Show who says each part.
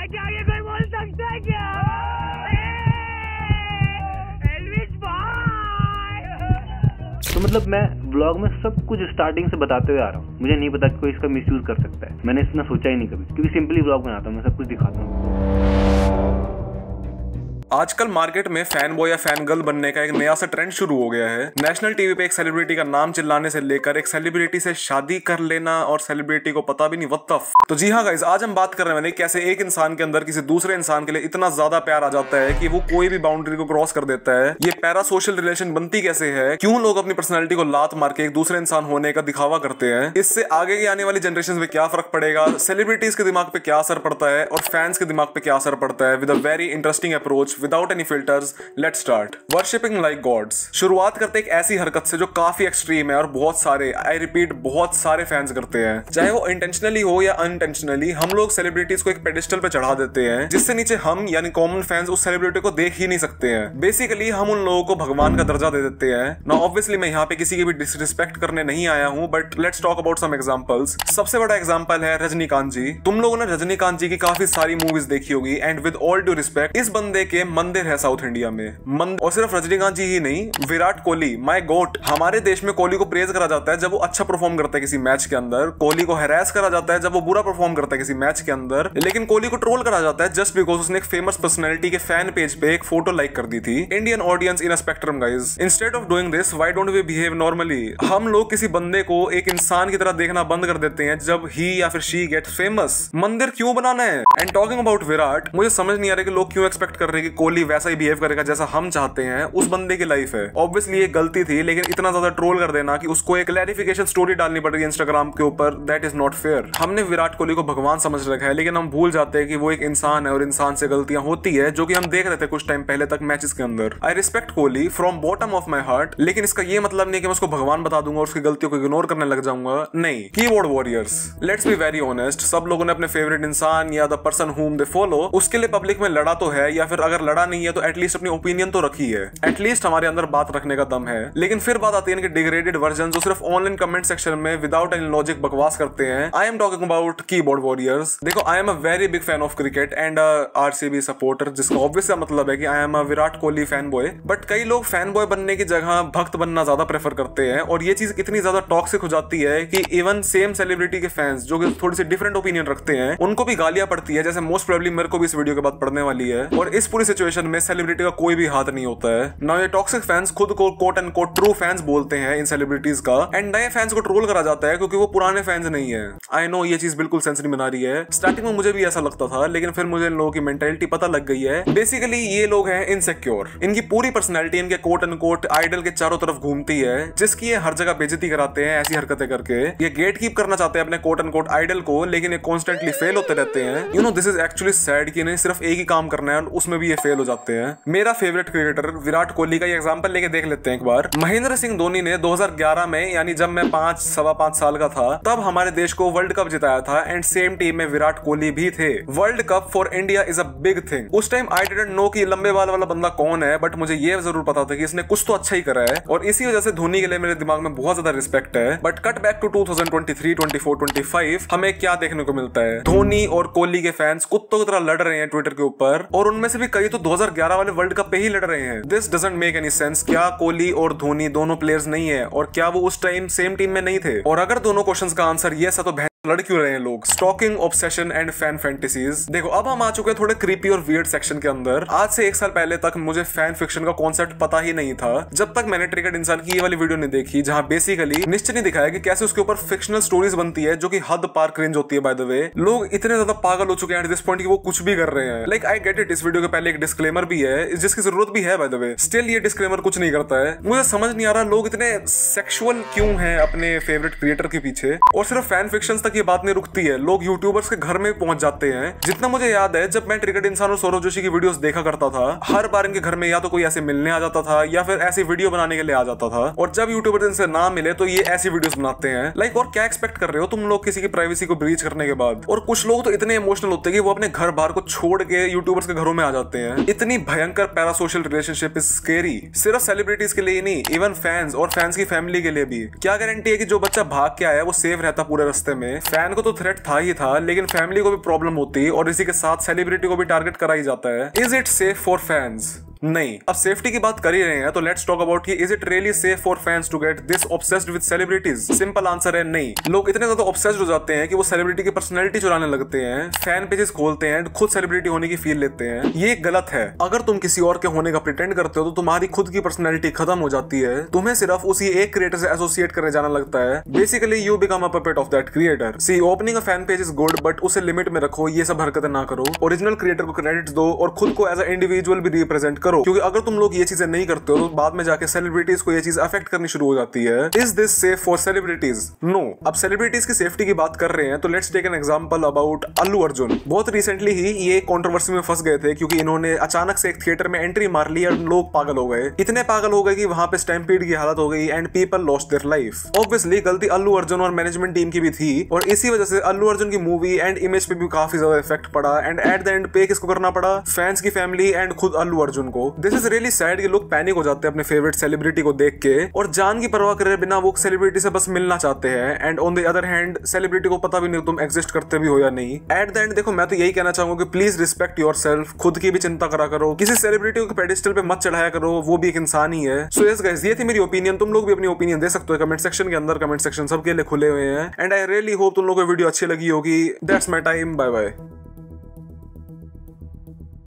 Speaker 1: क्या आगे कोई बोल सकता है क्या? एल्विस भाई।
Speaker 2: तो मतलब मैं व्लॉग में सब कुछ स्टार्टिंग से बताते हुए आ रहा हूँ। मुझे नहीं पता कि कोई इसका मिसयूज कर सकता है। मैंने इतना सोचा ही नहीं कभी, क्योंकि सिंपली व्लॉग बनाता हूँ, मैं सब कुछ दिखाता हूँ।
Speaker 3: आजकल मार्केट में फैन बॉय या फैन गर्ल बनने का एक नया सा ट्रेंड शुरू हो गया है। नेशनल टीवी पे एक सेलिब्रिटी का नाम चिल्लाने से लेकर एक सेलिब्रिटी से शादी कर लेना और सेलिब्रिटी को पता भी नहीं व्हाट द फ। तो जी हाँ गाइस, आज हम बात करने वाले कैसे एक इंसान के अंदर किसी दूसरे इंसान के लिए इतना ज्यादा प्यार आ जाता है कि वो कोई भी बाउंड्री को क्रॉस कर देता है। ये पैरा सोशल रिलेशन बनती कैसे है, क्यों लोग अपनी पर्सनैलिटी को लात मार के एक दूसरे इंसान होने का दिखावा करते हैं, इससे आगे की आने वाली जनरेशन में क्या फर्क पड़ेगा, सेलिब्रिटीज के दिमाग पे क्या असर पड़ता है और फैंस के दिमाग पे क्या असर पड़ता है, with a very interesting approach without any filter. Let's start. Worshipping like gods. शुरुआत करते एक ऐसी हरकत से जो काफी एक्सट्रीम है और बहुत सारे, आई रिपीट, बहुत सारे फैंस करते हैं। चाहे वो इंटेंशनली हो या अनइंटेंशनली, हम लोग सेलिब्रिटीज को एक पेडिस्टल पे चढ़ा देते हैं जिससे नीचे हम यानी कॉमन फैंस उस सेलिब्रिटी को देख ही नहीं सकते हैं। बेसिकली हम उन लोगों को भगवान का दर्जा दे देते हैं ना। ऑब्वियसली मैं यहाँ पे किसी की भी डिसरिस्पेक्ट करने नहीं आया हूँ, but let's talk about some examples. सबसे बड़ा एग्जांपल है रजनीकांत जी। तुम लोगों ने रजनीकांत जी की काफी सारी मूवीज देखी होगी and with all due respect, इस बंदे के मंदिर है साउथ इंडिया में। और सिर्फ रजनीकांत जी ही नहीं, विराट कोहली, माय गॉड। हमारे देश में कोहली को प्रेज करा जाता है जब वो अच्छा परफॉर्म करता है किसी मैच के अंदर। कोहली को हैरेस करा जाता है जब वो बुरा परफॉर्म करता है किसी मैच के अंदर। लेकिन कोहली को ट्रोल करा जाता है जस्ट बिकॉज उसने एक फेमस पर्सनैलिटी के फैन पेज पे एक फोटो लाइक कर दी थी। Indian audience in a spectrum guys, instead of doing this why don't we behave normally. हम लोग किसी बंदे को एक इंसान की तरह देखना बंद कर देते हैं जब ही या फिर शी गेट फेमस। मंदिर क्यों बनाना है? एंड टॉकिंग अबाउट विराट, मुझे समझ नहीं आ रहा कि लोग क्यों एक्सपेक्ट कर रहे हैं कि कोहली वैसा ही बिहेव करेगा जैसा हम चाहते हैं। उस बंदे की लाइफ है, ऑब्वियसली ये गलती थी, लेकिन इतना ज्यादा ट्रोल कर देना कि उसको एक क्लैरिफिकेशन स्टोरी डालनी पड़ रही है इंस्टाग्राम के ऊपर, दैट इज नॉट फेयर। हमने विराट कोहली को भगवान समझ रखा है, लेकिन हम भूल जाते हैं कि वो एक इंसान है और इंसान से गलतियां होती है, जो कि हम देख रहे थे कुछ टाइम पहले तक मैचेस के अंदर। I respect Kohli from bottom of my heart, लेकिन इसका ये मतलब नहीं कि मैं उसको भगवान बता दूंगा और उसकी गलतियों को इग्नोर करने लग जाऊंगा। नहीं। Keyboard warriors, let's be very honest, सब लोगों ने अपने फेवरेट इंसान या the person whom they follow उसके लिए पब्लिक में लड़ा तो है, या फिर अगर लड़ा नहीं है तो एटलीस्ट अपनी ओपिनियन तो रखी है। एटलीस्ट हमारे अंदर बात रखने का दम है। लेकिन फिर बात आती है इनके डिग्रेडेड वर्जन जो सिर्फ ऑनलाइन कमेंट सेक्शन में विदाउट एनी लॉजिक बकवास करते हैं। I am talking about keyboard warriors. देखो, I am a very big fan of cricket and RCB supporter, जिसका ऑब्वियस मतलब है कि I am a Virat Kohli fan boy. But कई लोग फैन बॉय बनने की जगह भक्त बनना ज्यादा प्रेफर करते हैं, और ये चीज इतनी ज्यादा टॉक्सिक हो जाती है कि इवन सेम सेलिब्रिटी के फैंस जो कि थोड़ी सी डिफरेंट ओपिनियन रखते हैं उनको भी गालियां पड़ती है, जैसे मोस्ट प्रोबेबली मेरे को भी इस वीडियो के बाद पढ़ने वाली है। और इस पूरी सिचुएशन में सेलिब्रिटी का कोई भी हाथ नहीं होता है ना। ये टॉक्सिक फैंस खुद को quote and quote true fans बोलते हैं इन सेलिब्रिटीज का, एंड नए फैंस को ट्रोल करा जाता है क्योंकि वो पुराने फैंस नहीं है। आई नो ये चीज बिल्कुल सेंस नहीं बना रही है, स्टार्टिंग में मुझे भी ऐसा लगता था, लेकिन फिर मुझे इन लोगों की मेंटालिटी पता लग गई है। बेसिकली ये लोग हैं इनसिक्योर। इनकी पूरी पर्सनैलिटी इनके कोट एंड कोट आइडल के चारों तरफ घूमती है, जिसकी ये हर जगह बेइज्जती कराते हैं ऐसी हरकतें करके। ये गेट कीप करना चाहते हैं अपने कोट एंड कोट आइडल को, लेकिन ये कॉन्स्टेंटली फेल होते रहते हैं। You know this is actually sad कि इन्हें सिर्फ एक ही काम करना है और उसमें भी ये फेल हो जाते हैं। मेरा फेवरेट क्रिकेटर विराट कोहली का एग्जांपल लेके देख लेते हैं एक बार। महेंद्र सिंह धोनी ने 2011 में, यानी जब मैं 5-5.5 साल का था, तब हमारे देश को वर्ल्ड कप जिताया था, एंड सेम टीम में विराट कोहली भी थे। World cup for India is a big thing. उस टाइम आई डिडंट नो कि लंबे बाल वाला बंदा कौन है, बट मुझे ये जरूर पता था कि इसने कुछ तो अच्छा ही करा है, और इसी वजह से धोनी के लिए मेरे दिमाग में बहुत ज्यादा रिस्पेक्ट है। बट कट बैक टू 2023, 24, 25, हमें क्या देखने को मिलता है? धोनी और कोहली के फैंस कुत्तों की तरह लड़ रहे हैं ट्विटर के ऊपर, और उनमें से भी कई तो 2011 वाले वर्ल्ड कप पे ही लड़ रहे हैं। This doesn't make any sense. क्या कोहली और धोनी दोनों प्लेयर्स नहीं है, और क्या वो उस टाइम सेम टीम में नहीं थे? और अगर दोनों क्वेश्चंस का आंसर यस है तो लड़ क्यों रहे हैं लोग? Stalking, obsession and fan fantasies. देखो, अब हम आ चुके हैं थोड़े क्रीपी और वियर्ड सेक्शन के अंदर। आज से 1 साल पहले तक मुझे फैन फिक्शन का कॉन्सेप्ट पता ही नहीं था, जब तक मैंने ट्रिगर्ड इंसान की ये वाली वीडियो नहीं देखी, जहां बेसिकली निश्चय नहीं दिखाया कि कैसे उसके ऊपर फिक्शनल स्टोरीज बनती है जो कि हद पार क्रिंज होती है। बाय द वे, लोग इतने ज्यादा पागल हो चुके हैं एट दिस पॉइंट कि वो कुछ भी कर रहे हैं। लाइक आई गेट इट, इस वीडियो के पहले एक डिस्क्लेमर भी है जिसकी जरूरत भी है बाय द वे, स्टिल ये डिस्क्लेमर कुछ नहीं करता है। मुझे समझ नहीं आ रहा लोग इतने सेक्सुअल क्यों हैं अपने फेवरेट क्रिएटर के पीछे, और सिर्फ फैन फिक्शन तक ये बात नहीं रुकती है, लोग यूट्यूबर्स के घर में पहुंच जाते हैं। जितना मुझे याद है, जब मैं ट्रिगर्ड इंसान और सौरव जोशी की वीडियोस देखा करता था, हर बार इनके घर में या तो कोई ऐसे मिलने आ जाता था या फिर ऐसी वीडियो बनाने के लिए आ जाता था, और जब यूट्यूबर्स इनसे ना मिले तो ये ऐसी वीडियोस बनाते हैं। लाइक, और क्या एक्सपेक्ट कर रहे हो तुम लोग किसी की प्राइवेसी को ब्रीच करने के बाद? और कुछ लोग तो इतने इमोशनल होते हैं कि वो अपने घर बार को छोड़ के यूट्यूबर्स के घरों में आ जाते हैं। इतनी भयंकर पैरासोशल रिलेशनशिप इज स्केरी, सिर्फ सेलिब्रिटीज के लिए नहीं, इवन फैंस और फैंस की फैमिली के लिए भी। क्या गारंटी है कि जो बच्चा भाग के आया है वो सेफ रहता पूरे रास्ते में? फैन को तो थ्रेट था ही था, लेकिन फैमिली को भी प्रॉब्लम होती और इसी के साथ सेलिब्रिटी को भी टारगेट करा ही जाता है। Is it safe for fans? नहीं। अब सेफ्टी की बात कर ही रहे हैं तो let's talk about is it really safe for fans to get this obsessed with celebrities? Simple answer है नहीं। लोग इतने ज्यादा ऑब्सेस्ड हो जाते हैं कि वो सेलिब्रिटी की पर्सनैलिटी चुराने लगते हैं, फैन पेजेस खोलते हैं, खुद सेलिब्रिटी होने की फील लेते हैं। ये गलत है। अगर तुम किसी और के होने का प्रिटेंड करते हो तो तुम्हारी खुद की पर्सनैलिटी खत्म हो जाती है, तुम्हें सिर्फ उसी एक क्रिएटर से एसोसिएट करने जाना लगता है। Basically you become a puppet of that creator. See, opening a fan page is good, but उसे लिमिट में रखो, ये सब हरकतें ना करो। ओरिजिनल क्रिएटर को क्रेडिट दो और खुद को एज अ इंडिविजुअल भी रिप्रेजेंट करो, क्योंकि अगर तुम लोग ये चीजें नहीं करते हो तो बाद में जाके सेलिब्रिटीज को ये चीज अफेक्ट करनी शुरू हो जाती है। Is this safe for celebrities? No. अब सेलिब्रिटीज की सेफ्टी की बात कर रहे हैं तो let's take an example about Allu Arjun. बहुत रिसेंटली ही ये कंट्रोवर्सी में फंस गए थे क्योंकि इन्होंने अचानक से एक थिएटर में एंट्री मार ली और लोग पागल हो गए। इतने पागल हो गए कि वहां पे स्टैम्पीड की हालत हो गई and people lost their life. Obviously गलती अल्लू अर्जुन और मैनेजमेंट टीम की भी थी और इसी वजह से अल्लू अर्जुन की मूवी एंड इमेज पे भी काफी ज्यादा इफेक्ट पड़ा एंड एट द एंड पे किसको करना पड़ा? फैंस की फैमिली एंड खुद अल्लू अर्जुन को। दिस इज रियली सैड कि लोग पैनिक हो जाते हैं अपने फेवरेट सेलिब्रिटी को देख के और जान की परवाह करे बिना वो सेलिब्रिटी से बस मिलना चाहते हैं and on the other hand celebrity को पता भी नहीं तुम एग्जिस्ट करते भी हो या नहीं। एट द एंड देखो, मैं तो यही कहना चाहूंगा कि प्लीज रिस्पेक्ट योरसेल्फ, खुद की भी चिंता करा करो, किसी सेलिब्रिटी को पेडिस्टल पे मत चढ़ाया करो, वो भी एक इंसान ही है। सो यस गाइस, ये थी मेरी ओपिनियन। तुम लोग भी अपनी ओपिनियन दे सकते हो कमेंट सेक्शन के अंदर। कमेंट सेक्शन सबके लिए खुले हुए हैं एंड आई रियली होप तुम लोगों को वीडियो अच्छी लगी होगी। That's my time, bye bye.